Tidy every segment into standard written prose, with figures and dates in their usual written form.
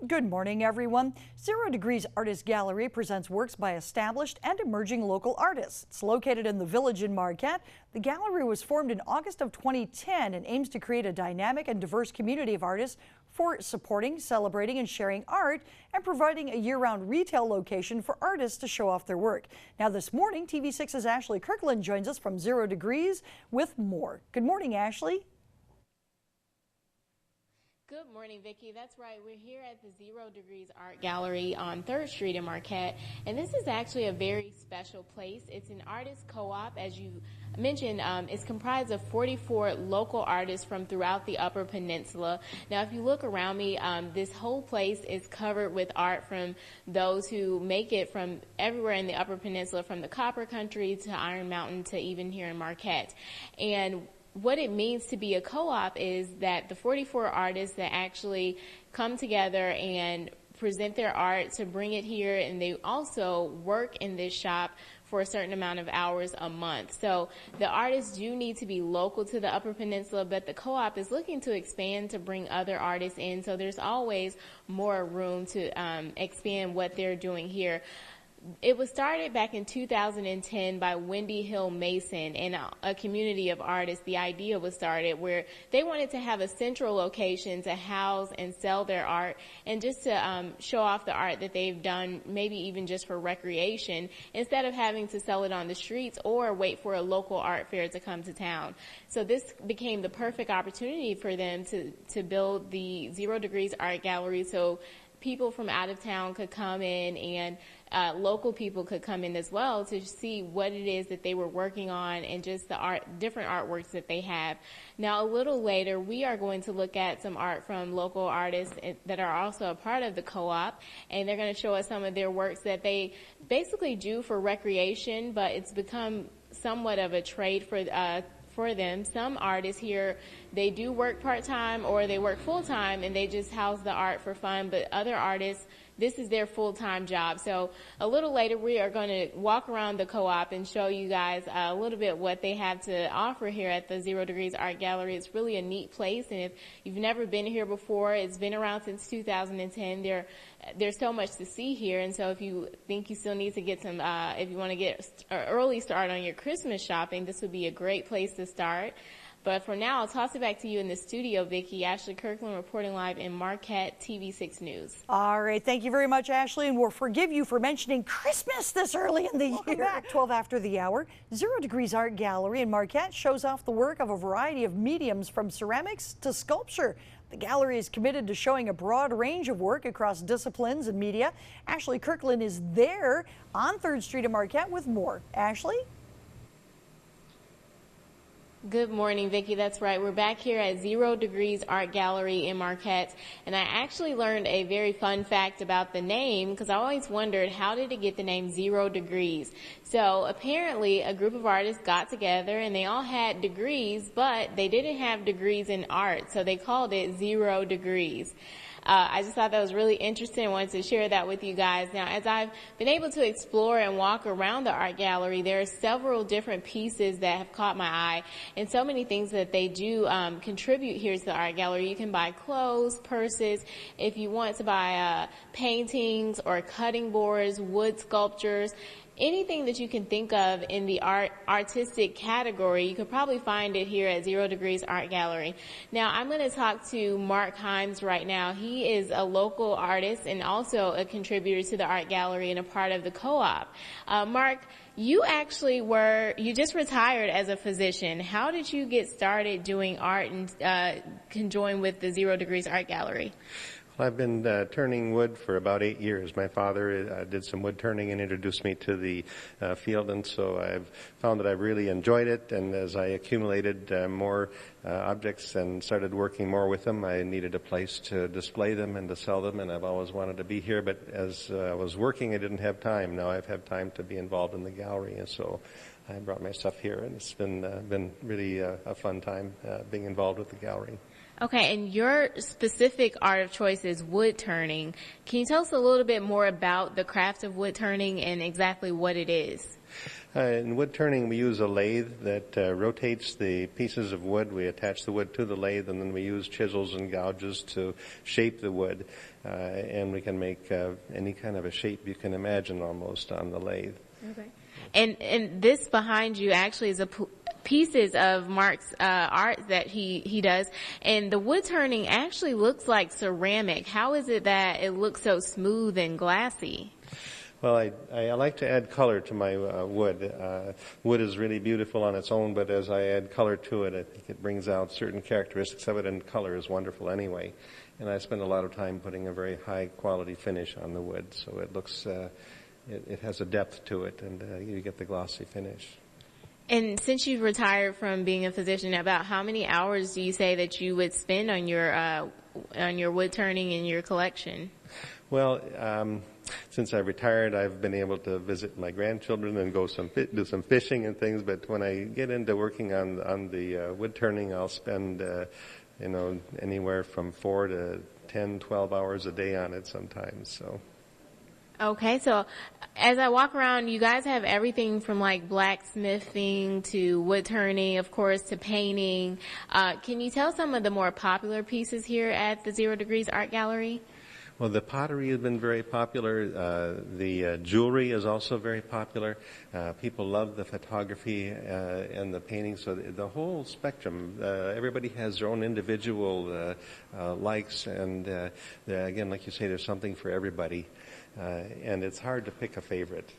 Good morning, everyone. Zero Degrees Artist Gallery presents works by established and emerging local artists. It's located in the Village in Marquette. The gallery was formed in August of 2010 and aims to create a dynamic and diverse community of artists for supporting, celebrating, and sharing art and providing a year-round retail location for artists to show off their work. Now this morning, TV6's Ashley Kirkland joins us from Zero Degrees with more. Good morning, Ashley. Good morning, Vicki. That's right. We're here at the Zero Degrees Art Gallery on 3rd Street in Marquette, and this is actually a very special place. It's an artist co-op, as you mentioned. It's comprised of 44 local artists from throughout the Upper Peninsula. Now, if you look around me, this whole place is covered with art from those who make it from everywhere in the Upper Peninsula, from the Copper Country to Iron Mountain to even here in Marquette. And what it means to be a co-op is that the 44 artists that actually come together and present their art to bring it here, and they also work in this shop for a certain amount of hours a month. So the artists do need to be local to the Upper Peninsula, but the co-op is looking to expand to bring other artists in, so there's always more room to expand what they're doing here. It was started back in 2010 by Wendy Hill Mason and a community of artists. The idea was started where they wanted to have a central location to house and sell their art and just to show off the art that they've done, maybe even just for recreation, instead of having to sell it on the streets or wait for a local art fair to come to town. So this became the perfect opportunity for them to build the Zero Degrees Art Gallery, so people from out of town could come in and local people could come in as well to see what it is that they were working on and just the different artworks that they have. Now, a little later, we are going to look at some art from local artists that are also a part of the co-op, and they're going to show us some of their works that they basically do for recreation, but it's become somewhat of a trade for them. Some artists here, they do work part-time or they work full-time and they just house the art for fun, but other artists, this is their full-time job. So a little later, we are going to walk around the co-op and show you guys a little bit what they have to offer here at the Zero Degrees Art Gallery. It's really a neat place, and if you've never been here before, it's been around since 2010. There's so much to see here, and so if you think you still need to get some, if you want to get an early start on your Christmas shopping, this would be a great place to start. But for now, I'll toss it back to you in the studio, Vicki. Ashley Kirkland reporting live in Marquette, TV6 News. All right, thank you very much, Ashley, and we'll forgive you for mentioning Christmas this early in the year. Back 12 after the hour. Zero Degrees Art Gallery in Marquette shows off the work of a variety of mediums from ceramics to sculpture. The gallery is committed to showing a broad range of work across disciplines and media. Ashley Kirkland is there on 3rd Street in Marquette with more. Ashley? Good morning, Vicki. That's right. We're back here at Zero Degrees Art Gallery in Marquette, and I actually learned a very fun fact about the name because I always wondered, how did it get the name Zero Degrees? So apparently a group of artists got together and they all had degrees, but they didn't have degrees in art, so they called it Zero Degrees. I just thought that was really interesting. I wanted to share that with you guys. Now, as I've been able to explore and walk around the art gallery, there are several different pieces that have caught my eye and so many things that they do contribute here to the art gallery. You can buy clothes, purses, if you want to buy paintings or cutting boards, wood sculptures. Anything that you can think of in the artistic category, you could probably find it here at Zero Degrees Art Gallery. Now, I'm going to talk to Mark Himes right now. He is a local artist and also a contributor to the art gallery and a part of the co-op. Mark, you just retired as a physician. How did you get started doing art and conjoin with the Zero Degrees Art Gallery? I've been turning wood for about 8 years. My father did some wood turning and introduced me to the field, and so I've found that I've really enjoyed it. And as I accumulated more objects and started working more with them, I needed a place to display them and to sell them, and I've always wanted to be here. But as I was working, I didn't have time. Now I've had time to be involved in the gallery, and so I brought my stuff here, and it's been really a fun time being involved with the gallery. Okay, and your specific art of choice is wood turning. Can you tell us a little bit more about the craft of wood turning and exactly what it is? In wood turning, we use a lathe that rotates the pieces of wood. We attach the wood to the lathe, and then we use chisels and gouges to shape the wood. And we can make any kind of a shape you can imagine almost on the lathe. Okay. And this behind you actually is pieces of Mark's art that he does. And the wood turning actually looks like ceramic. How is it that it looks so smooth and glassy? Well, I like to add color to my wood. Wood is really beautiful on its own, but as I add color to it, I think it brings out certain characteristics of it, and color is wonderful anyway. And I spend a lot of time putting a very high quality finish on the wood, so it looks, it has a depth to it, and you get the glossy finish. And since you've retired from being a physician, about how many hours do you say that you would spend on your wood turning in your collection? Well, since I've retired, I've been able to visit my grandchildren and go do some fishing and things. But when I get into working on the wood turning, I'll spend anywhere from 4 to 10, 12 hours a day on it sometimes. So. Okay, so as I walk around, you guys have everything from like blacksmithing to wood turning, of course, to painting. Can you tell some of the more popular pieces here at the Zero Degrees Art Gallery? Well, the pottery has been very popular. The jewelry is also very popular. People love the photography and the painting. So the whole spectrum. Everybody has their own individual likes, and again, like you say, there's something for everybody. And it's hard to pick a favorite.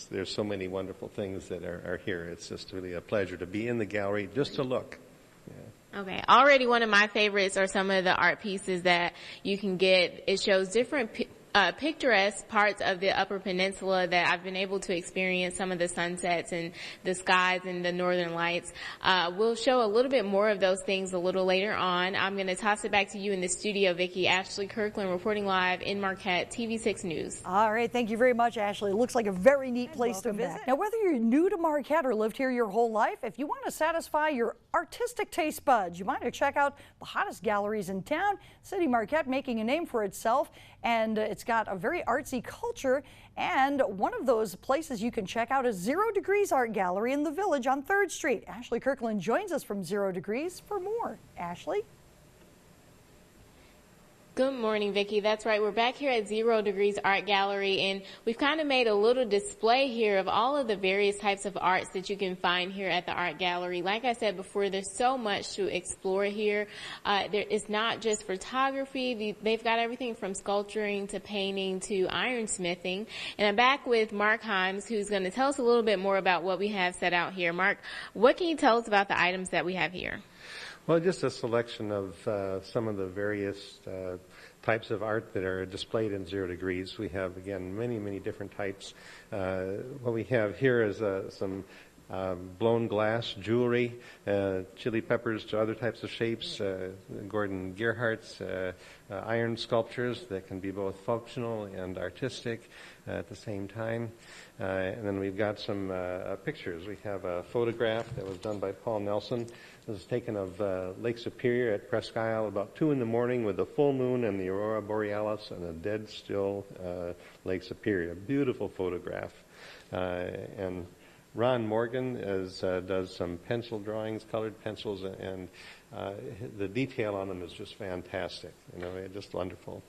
There's so many wonderful things that are here. It's just really a pleasure to be in the gallery just to look. Yeah. Okay. Already one of my favorites are some of the art pieces that you can get. It shows different picturesque parts of the Upper Peninsula that I've been able to experience, some of the sunsets and the skies and the northern lights. We'll show a little bit more of those things a little later on. I'm going to toss it back to you in the studio, Vicki. Ashley Kirkland reporting live in Marquette, TV6 News. All right, thank you very much, Ashley. It looks like a very neat place to visit. Now, whether you're new to Marquette or lived here your whole life, if you want to satisfy your artistic taste buds, you might want to check out the hottest galleries in town. City Marquette making a name for itself, and it's got a very artsy culture, and one of those places you can check out is Zero Degrees Art Gallery in the Village on 3rd Street. Ashley Kirkland joins us from Zero Degrees for more. Ashley? Good morning, Vicki. That's right. We're back here at Zero Degrees Art Gallery, and we've kind of made a little display here of all of the various types of arts that you can find here at the Art Gallery. Like I said before, there's so much to explore here. It's not just photography. They've got everything from sculpturing to painting to ironsmithing. And I'm back with Mark Himes, who's going to tell us a little bit more about what we have set out here. Mark, what can you tell us about the items that we have here? Well, just a selection of some of the various types of art that are displayed in Zero Degrees. We have, again, many, many different types. What we have here is some blown glass jewelry, chili peppers to other types of shapes, Gordon Gerhardt's iron sculptures that can be both functional and artistic at the same time. And then we've got some pictures. We have a photograph that was done by Paul Nelson. This was taken of Lake Superior at Presque Isle about 2 in the morning with the full moon and the aurora borealis and a dead still Lake Superior. Beautiful photograph. And Ron Morgan does some pencil drawings, colored pencils, and the detail on them is just fantastic. Just wonderful.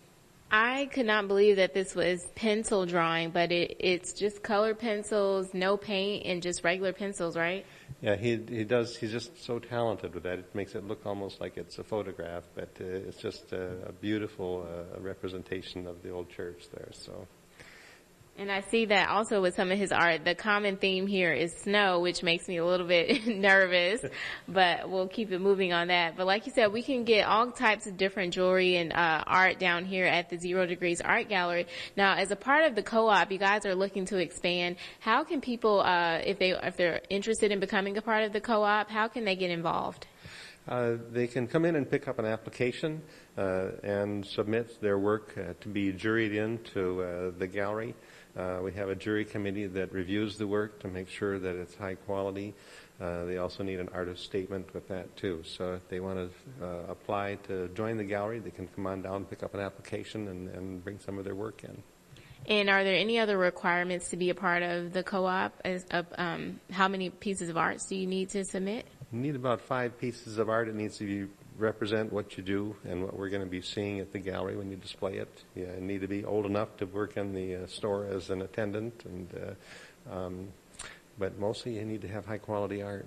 I could not believe that this was pencil drawing, but it's just colored pencils, no paint, and just regular pencils, right? Yeah, he does. He's just so talented with that. It makes it look almost like it's a photograph, but it's just a beautiful representation of the old church there. So. And I see that also with some of his art. The common theme here is snow, which makes me a little bit nervous, but we'll keep it moving on that. But like you said, we can get all types of different jewelry and art down here at the Zero Degrees Art Gallery. Now, as a part of the co-op, you guys are looking to expand. How can people, if they're interested in becoming a part of the co-op, how can they get involved? They can come in and pick up an application and submit their work to be juried into the gallery. We have a jury committee that reviews the work to make sure that it's high quality. They also need an artist statement with that too. So if they want to apply to join the gallery, they can come on down, pick up an application, and bring some of their work in. And are there any other requirements to be a part of the co-op? How many pieces of art do you need to submit? You need about 5 pieces of art. It needs to represent what you do and what we're going to be seeing at the gallery when you display it. You need to be old enough to work in the store as an attendant, but mostly you need to have high quality art.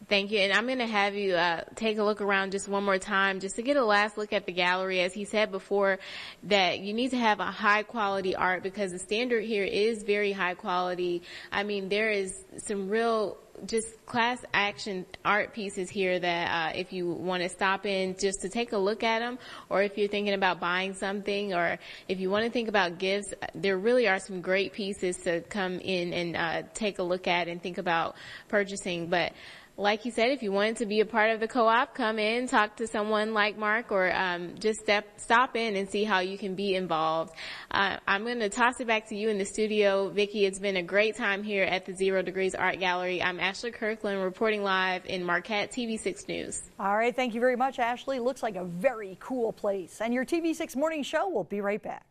Thank you. And I'm going to have you take a look around just one more time just to get a last look at the gallery. As he said before, that you need to have a high quality art because the standard here is very high quality. I mean, there is some real just class action art pieces here that if you want to stop in just to take a look at them, or if you're thinking about buying something, or if you want to think about gifts, there really are some great pieces to come in and take a look at and think about purchasing. But like you said, if you wanted to be a part of the co-op, come in, talk to someone like Mark, or just stop in and see how you can be involved. I'm going to toss it back to you in the studio. Vicki, it's been a great time here at the Zero Degrees Art Gallery. I'm Ashley Kirkland reporting live in Marquette, TV6 News. All right, thank you very much, Ashley. Looks like a very cool place. And your TV6 Morning Show will be right back.